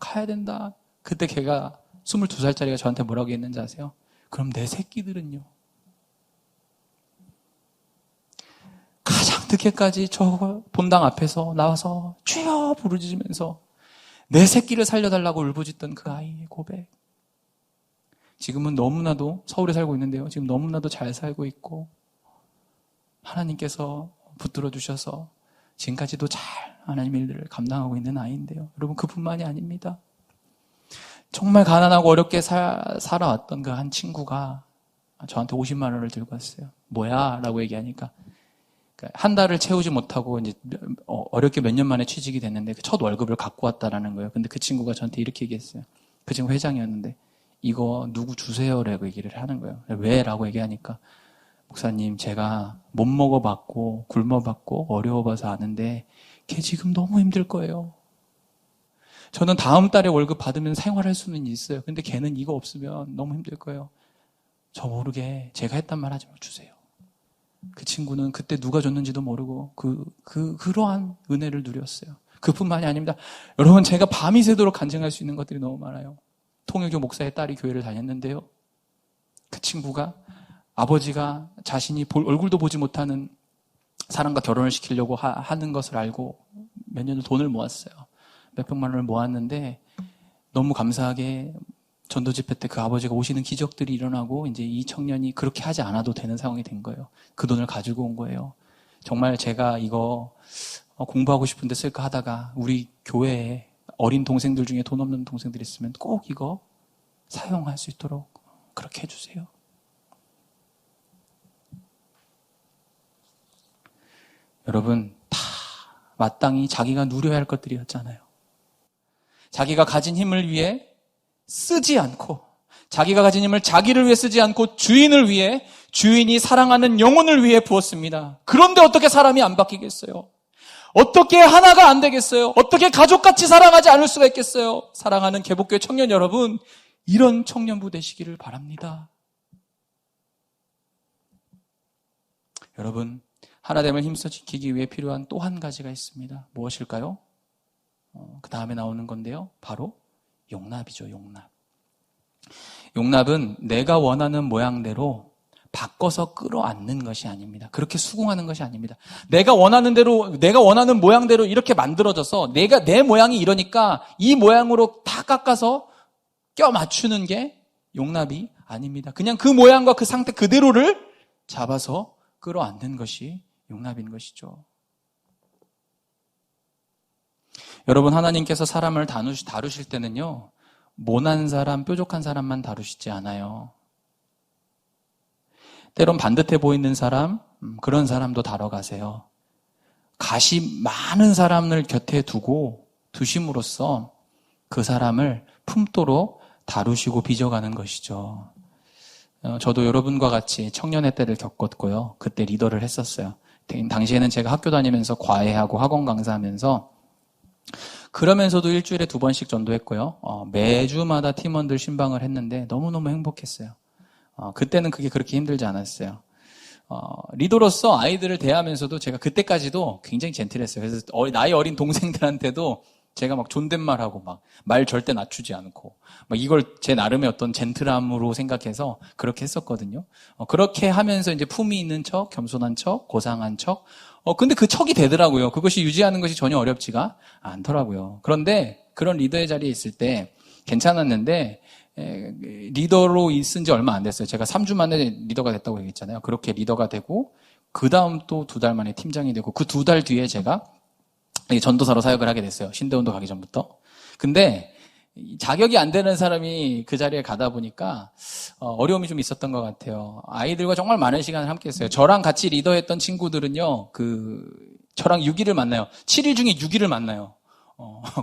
그때 걔가 22살짜리가 저한테 뭐라고 했는지 아세요? 그럼 내 새끼들은요? 가장 늦게까지 저 본당 앞에서 나와서 주여 부르짖으면서 내 새끼를 살려달라고 울부짖던 그 아이의 고백. 지금은 너무나도 서울에 살고 있는데요. 지금 너무나도 잘 살고 있고 하나님께서 붙들어 주셔서 지금까지도 잘 하나님의 일들을 감당하고 있는 아이인데요. 여러분, 그뿐만이 아닙니다. 정말 가난하고 어렵게 살아왔던 그 한 친구가 저한테 50만 원을 들고 왔어요. 뭐야? 라고 얘기하니까 한 달을 채우지 못하고 이제 어렵게 몇 년 만에 취직이 됐는데 그 첫 월급을 갖고 왔다라는 거예요. 근데 그 친구가 저한테 이렇게 얘기했어요. 그 친구 회장이었는데 이거 누구 주세요라고 얘기를 하는 거예요. 왜? 라고 얘기하니까 목사님, 제가 못 먹어봤고 굶어봤고 어려워봐서 아는데 걔 지금 너무 힘들 거예요. 저는 다음 달에 월급 받으면 생활할 수는 있어요. 근데 걔는 이거 없으면 너무 힘들 거예요. 저 모르게 제가 했단 말 하지 말고 주세요. 그 친구는 그때 누가 줬는지도 모르고 그러한 은혜를 누렸어요. 그뿐만이 아닙니다. 여러분, 제가 밤이 새도록 간증할 수 있는 것들이 너무 많아요. 통일교 목사의 딸이 교회를 다녔는데요. 그 친구가 아버지가 자신이 얼굴도 보지 못하는 사람과 결혼을 시키려고 하는 것을 알고 몇 년을 돈을 모았어요. 몇백만 원을 모았는데 너무 감사하게 전도 집회 때 그 아버지가 오시는 기적들이 일어나고 이제 이 청년이 그렇게 하지 않아도 되는 상황이 된 거예요. 그 돈을 가지고 온 거예요. 정말 제가 이거 공부하고 싶은데 쓸까 하다가 우리 교회에 어린 동생들 중에 돈 없는 동생들이 있으면 꼭 이거 사용할 수 있도록 그렇게 해주세요. 여러분, 다 마땅히 자기가 누려야 할 것들이었잖아요. 자기가 가진 힘을 위해 쓰지 않고, 자기가 가진 힘을 자기를 위해 쓰지 않고 주인을 위해, 주인이 사랑하는 영혼을 위해 부었습니다. 그런데 어떻게 사람이 안 바뀌겠어요? 어떻게 하나가 안 되겠어요? 어떻게 가족같이 사랑하지 않을 수가 있겠어요? 사랑하는 개복교회 청년 여러분, 이런 청년부 되시기를 바랍니다. 여러분, 하나됨을 힘써 지키기 위해 필요한 또 한 가지가 있습니다. 무엇일까요? 그 다음에 나오는 건데요. 바로 용납이죠. 용납은 내가 원하는 모양대로 바꿔서 끌어안는 것이 아닙니다. 그렇게 수긍하는 것이 아닙니다. 내가 원하는 대로, 내가 원하는 모양대로 이렇게 만들어져서 내 모양이 이러니까 이 모양으로 다 깎아서 껴 맞추는 게 용납이 아닙니다. 그냥 그 모양과 그 상태 그대로를 잡아서 끌어안는 것이 용납인 것이죠. 여러분, 하나님께서 사람을 다루실 때는요, 모난 사람, 뾰족한 사람만 다루시지 않아요. 때론 반듯해 보이는 사람, 그런 사람도 다뤄가세요. 가시 많은 사람을 곁에 두심으로써 그 사람을 품도록 다루시고 빚어가는 것이죠. 저도 여러분과 같이 청년의 때를 겪었고요. 그때 리더를 했었어요. 당시에는 제가 학교 다니면서 과외하고 학원 강사하면서 그러면서도 일주일에 2번씩 전도했고요. 매주마다 팀원들 신방을 했는데 너무너무 행복했어요. 그때는 그게 그렇게 힘들지 않았어요. 리더로서 아이들을 대하면서도 제가 그때까지도 굉장히 젠틀했어요. 그래서 나이 어린 동생들한테도 제가 막 존댓말하고 막 말 절대 낮추지 않고 막 이걸 제 나름의 어떤 젠틀함으로 생각해서 그렇게 했었거든요. 그렇게 하면서 이제 품위 있는 척, 겸손한 척, 고상한 척. 근데 그 척이 되더라고요. 그것이 유지하는 것이 전혀 어렵지가 않더라고요. 그런데 그런 리더의 자리에 있을 때 괜찮았는데 리더로 있은 지 얼마 안 됐어요. 제가 3주 만에 리더가 됐다고 얘기했잖아요. 그렇게 리더가 되고 그 다음 또 2달 만에 팀장이 되고 그 2달 뒤에 제가 전도사로 사역을 하게 됐어요. 신대원도 가기 전부터. 근데 자격이 안 되는 사람이 그 자리에 가다 보니까 어려움이 좀 있었던 것 같아요. 아이들과 정말 많은 시간을 함께 했어요. 저랑 같이 리더했던 친구들은요, 저랑 6일을 만나요. 7일 중에 6일을 만나요.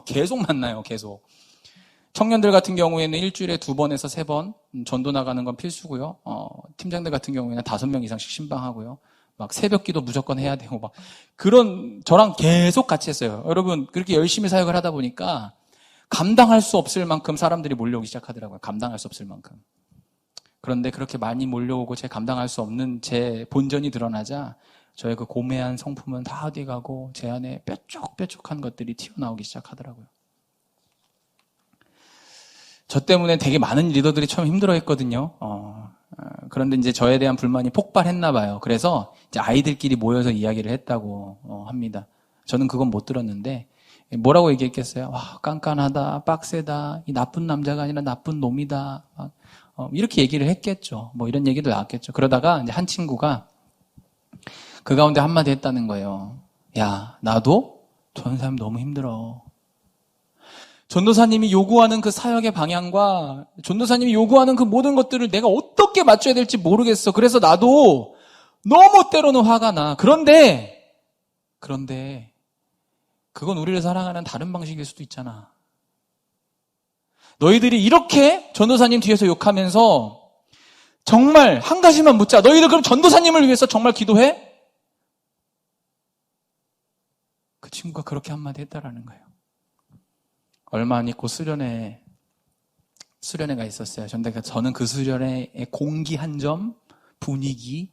계속 만나요, 계속. 청년들 같은 경우에는 일주일에 2번에서 3번 전도 나가는 건 필수고요. 팀장들 같은 경우에는 5명 이상씩 신방하고요. 막 새벽 기도 무조건 해야 되고 막 그런 저랑 계속 같이 했어요. 여러분 그렇게 열심히 사역을 하다 보니까 감당할 수 없을 만큼 사람들이 몰려오기 시작하더라고요. 감당할 수 없을 만큼. 그런데 그렇게 많이 몰려오고 제 감당할 수 없는 제 본전이 드러나자 저의 그 고매한 성품은 다 어디 가고 제 안에 뾰족뾰족한 것들이 튀어나오기 시작하더라고요. 저 때문에 되게 많은 리더들이 처음 힘들어했거든요. 그런데 이제 저에 대한 불만이 폭발했나 봐요. 그래서 이제 아이들끼리 모여서 이야기를 했다고 합니다. 저는 그건 못 들었는데 뭐라고 얘기했겠어요? 와, 깐깐하다, 빡세다, 이 나쁜 남자가 아니라 나쁜 놈이다. 이렇게 얘기를 했겠죠. 뭐 이런 얘기도 나왔겠죠. 그러다가 이제 한 친구가 그 가운데 한마디 했다는 거예요. 야, 나도 저런 사람 너무 힘들어. 전도사님이 요구하는 그 사역의 방향과 전도사님이 요구하는 그 모든 것들을 내가 어떻게 맞춰야 될지 모르겠어. 그래서 나도 너무 때로는 화가 나. 그런데 그건 우리를 사랑하는 다른 방식일 수도 있잖아. 너희들이 이렇게 전도사님 뒤에서 욕하면서 정말 한 가지만 묻자. 너희들 그럼 전도사님을 위해서 정말 기도해? 그 친구가 그렇게 한마디 했다라는 거예요. 얼마 안 있고 수련회가 있었어요. 저는 그 수련회의 공기 한 점, 분위기,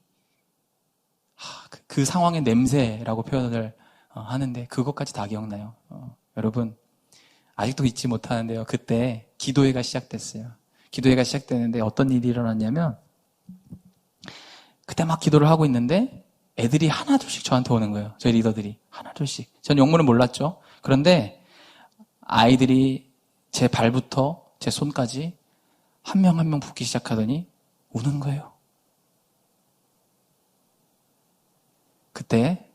그 상황의 냄새라고 표현을 하는데 그것까지 다 기억나요. 여러분 아직도 잊지 못하는데요. 그때 기도회가 시작됐어요. 기도회가 시작되는데 어떤 일이 일어났냐면 그때 막 기도를 하고 있는데 애들이 하나둘씩 저한테 오는 거예요. 저희 리더들이 하나둘씩. 전 영문을 몰랐죠. 그런데 아이들이 제 발부터 제 손까지 한 명 한 명 붙기 시작하더니 우는 거예요. 그때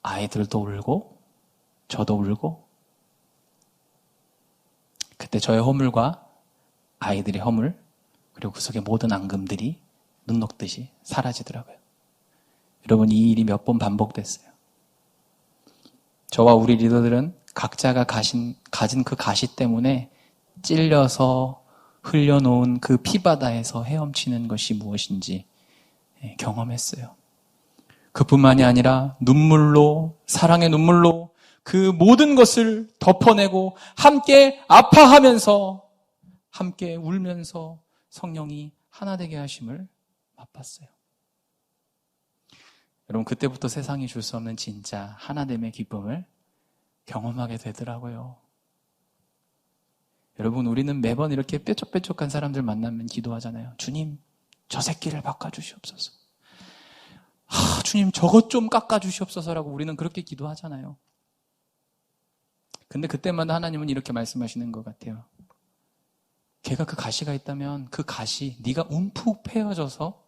아이들도 울고 저도 울고 그때 저의 허물과 아이들의 허물 그리고 그 속의 모든 앙금들이 눈 녹듯이 사라지더라고요. 여러분 이 일이 몇 번 반복됐어요. 저와 우리 리더들은 각자가 가진 그 가시 때문에 찔려서 흘려놓은 그 피바다에서 헤엄치는 것이 무엇인지 경험했어요. 그뿐만이 아니라 눈물로, 사랑의 눈물로 그 모든 것을 덮어내고 함께 아파하면서 함께 울면서 성령이 하나 되게 하심을 맛봤어요. 여러분 그때부터 세상이 줄 수 없는 진짜 하나됨의 기쁨을 경험하게 되더라고요. 여러분 우리는 매번 이렇게 뾰족뾰족한 사람들 만나면 기도하잖아요. 주님 저 새끼를 바꿔주시옵소서. 주님 저것 좀 깎아주시옵소서라고 우리는 그렇게 기도하잖아요. 근데 그때마다 하나님은 이렇게 말씀하시는 것 같아요. 걔가 그 가시가 있다면 그 가시 네가 움푹 패여져서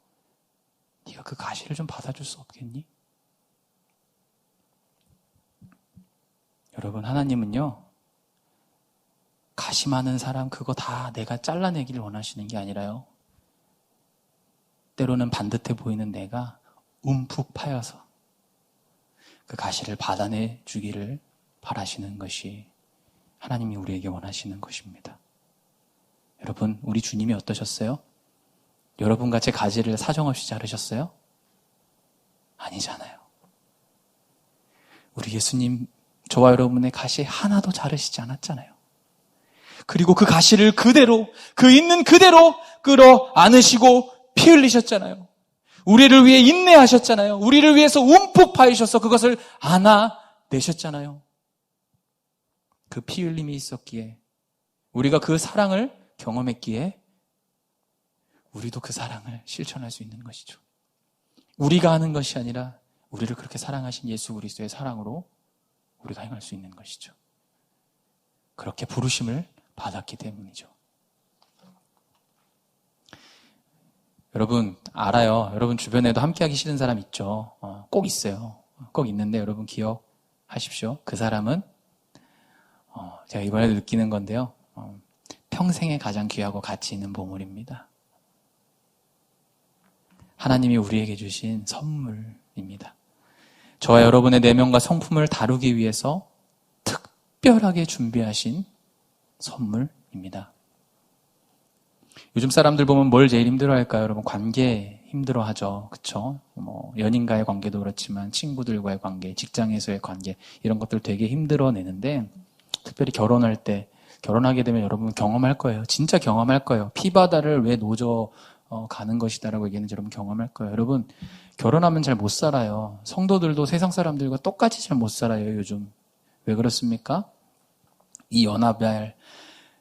네가 그 가시를 좀 받아줄 수 없겠니? 여러분 하나님은요 가시 많은 사람 그거 다 내가 잘라내기를 원하시는 게 아니라요 때로는 반듯해 보이는 내가 움푹 파여서 그 가시를 받아내 주기를 바라시는 것이 하나님이 우리에게 원하시는 것입니다. 여러분 우리 주님이 어떠셨어요? 여러분과 제 가지를 사정없이 자르셨어요? 아니잖아요. 우리 예수님 저와 여러분의 가시 하나도 자르시지 않았잖아요. 그리고 그 가시를 그대로, 그 있는 그대로 끌어 안으시고 피 흘리셨잖아요. 우리를 위해 인내하셨잖아요. 우리를 위해서 움푹 파이셔서 그것을 안아내셨잖아요. 그 피 흘림이 있었기에, 우리가 그 사랑을 경험했기에 우리도 그 사랑을 실천할 수 있는 것이죠. 우리가 하는 것이 아니라 우리를 그렇게 사랑하신 예수 그리스도의 사랑으로 우리가 행할 수 있는 것이죠. 그렇게 부르심을 받았기 때문이죠. 여러분 알아요. 여러분 주변에도 함께하기 싫은 사람 있죠. 꼭 있어요. 꼭 있는데 여러분 기억하십시오. 그 사람은 제가 이번에도 느끼는 건데요. 평생에 가장 귀하고 가치 있는 보물입니다. 하나님이 우리에게 주신 선물입니다. 저와 여러분의 내면과 성품을 다루기 위해서 특별하게 준비하신 선물입니다. 요즘 사람들 보면 뭘 제일 힘들어할까요? 여러분 관계 힘들어하죠. 그렇죠? 연인과의 관계도 그렇지만 친구들과의 관계, 직장에서의 관계 이런 것들 되게 힘들어내는데 특별히 결혼할 때 결혼하게 되면 여러분 경험할 거예요. 진짜 경험할 거예요. 피바다를 왜 노져 가는 것이다라고 얘기하는지 여러분 경험할 거예요. 여러분 결혼하면 잘 못 살아요. 성도들도 세상 사람들과 똑같이 잘 못 살아요. 요즘 왜 그렇습니까? 이 연합할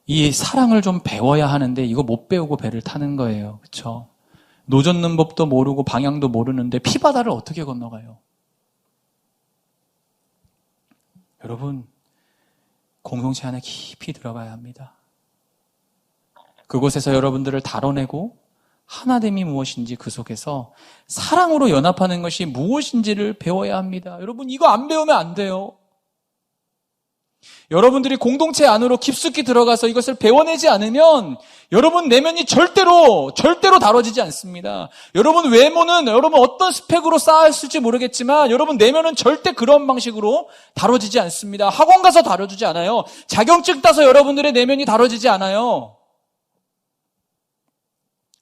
이 사랑을 좀 배워야 하는데 이거 못 배우고 배를 타는 거예요. 그렇죠? 노젓는 법도 모르고 방향도 모르는데 피바다를 어떻게 건너가요? 여러분 공동체 안에 깊이 들어가야 합니다. 그곳에서 여러분들을 다뤄내고 하나됨이 무엇인지 그 속에서 사랑으로 연합하는 것이 무엇인지를 배워야 합니다. 여러분 이거 안 배우면 안 돼요. 여러분들이 공동체 안으로 깊숙이 들어가서 이것을 배워내지 않으면 여러분 내면이 절대로 다뤄지지 않습니다. 여러분 외모는 여러분 어떤 스펙으로 쌓았을지 모르겠지만 여러분 내면은 절대 그런 방식으로 다뤄지지 않습니다. 학원 가서 다뤄주지 않아요. 자격증 따서 여러분들의 내면이 다뤄지지 않아요.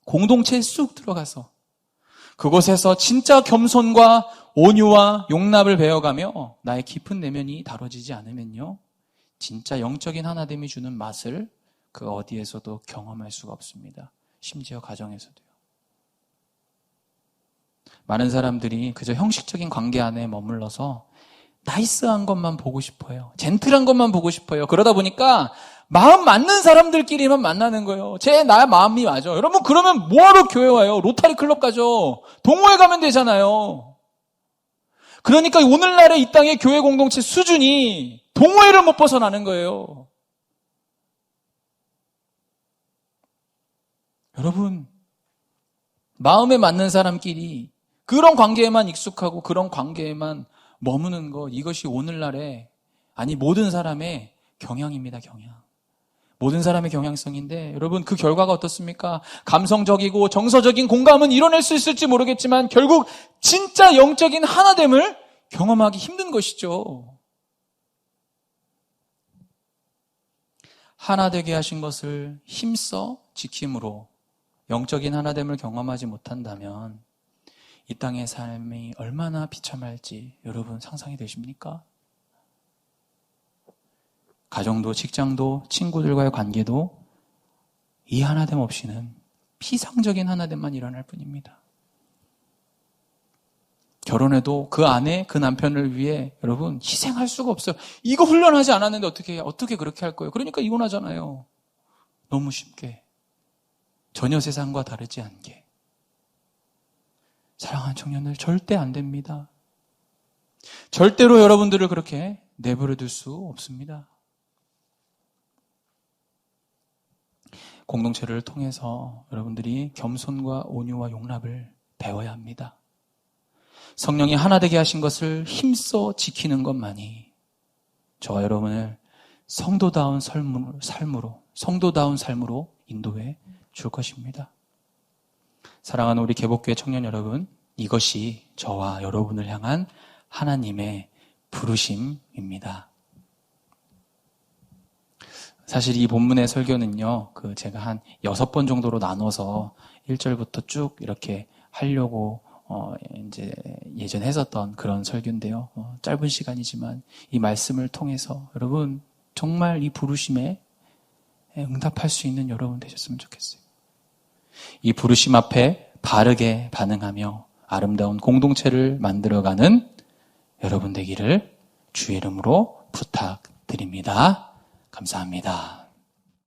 공동체에 쑥 들어가서 그곳에서 진짜 겸손과 온유와 용납을 배워가며 나의 깊은 내면이 다뤄지지 않으면요. 진짜 영적인 하나됨이 주는 맛을 그 어디에서도 경험할 수가 없습니다. 심지어 가정에서도요. 많은 사람들이 그저 형식적인 관계 안에 머물러서 나이스한 것만 보고 싶어요. 젠틀한 것만 보고 싶어요. 그러다 보니까 마음 맞는 사람들끼리만 만나는 거예요. 나의 마음이 맞아. 여러분 그러면 뭐하러 교회 와요? 로타리 클럽 가죠. 동호회 가면 되잖아요. 그러니까 오늘날의 이 땅의 교회 공동체 수준이 동호회를 못 벗어나는 거예요. 여러분 마음에 맞는 사람끼리 그런 관계에만 익숙하고 그런 관계에만 머무는 것 이것이 오늘날의 아니 모든 사람의 경향입니다. 경향. 모든 사람의 경향성인데 여러분 그 결과가 어떻습니까? 감성적이고 정서적인 공감은 이뤄낼 수 있을지 모르겠지만 결국 진짜 영적인 하나됨을 경험하기 힘든 것이죠. 하나 되게 하신 것을 힘써 지킴으로 영적인 하나됨을 경험하지 못한다면 이 땅의 삶이 얼마나 비참할지 여러분 상상이 되십니까? 가정도 직장도 친구들과의 관계도 이 하나됨 없이는 피상적인 하나됨만 일어날 뿐입니다. 결혼해도 그 아내, 그 남편을 위해 여러분 희생할 수가 없어요. 이거 훈련하지 않았는데 어떻게 그렇게 할 거예요? 그러니까 이혼하잖아요. 너무 쉽게. 전혀 세상과 다르지 않게. 사랑하는 청년들 절대 안 됩니다. 절대로 여러분들을 그렇게 내버려 둘 수 없습니다. 공동체를 통해서 여러분들이 겸손과 온유와 용납을 배워야 합니다. 성령이 하나 되게 하신 것을 힘써 지키는 것만이 저와 여러분을 성도다운 삶으로 인도해 줄 것입니다. 사랑하는 우리 개복교회 청년 여러분, 이것이 저와 여러분을 향한 하나님의 부르심입니다. 사실 이 본문의 설교는요, 제가 한 6번 정도로 나눠서 1절부터 쭉 이렇게 하려고 이제 예전에 했었던 그런 설교인데요. 짧은 시간이지만 이 말씀을 통해서 여러분 정말 이 부르심에 응답할 수 있는 여러분 되셨으면 좋겠어요. 이 부르심 앞에 바르게 반응하며 아름다운 공동체를 만들어가는 여러분 되기를 주의 이름으로 부탁드립니다. 감사합니다.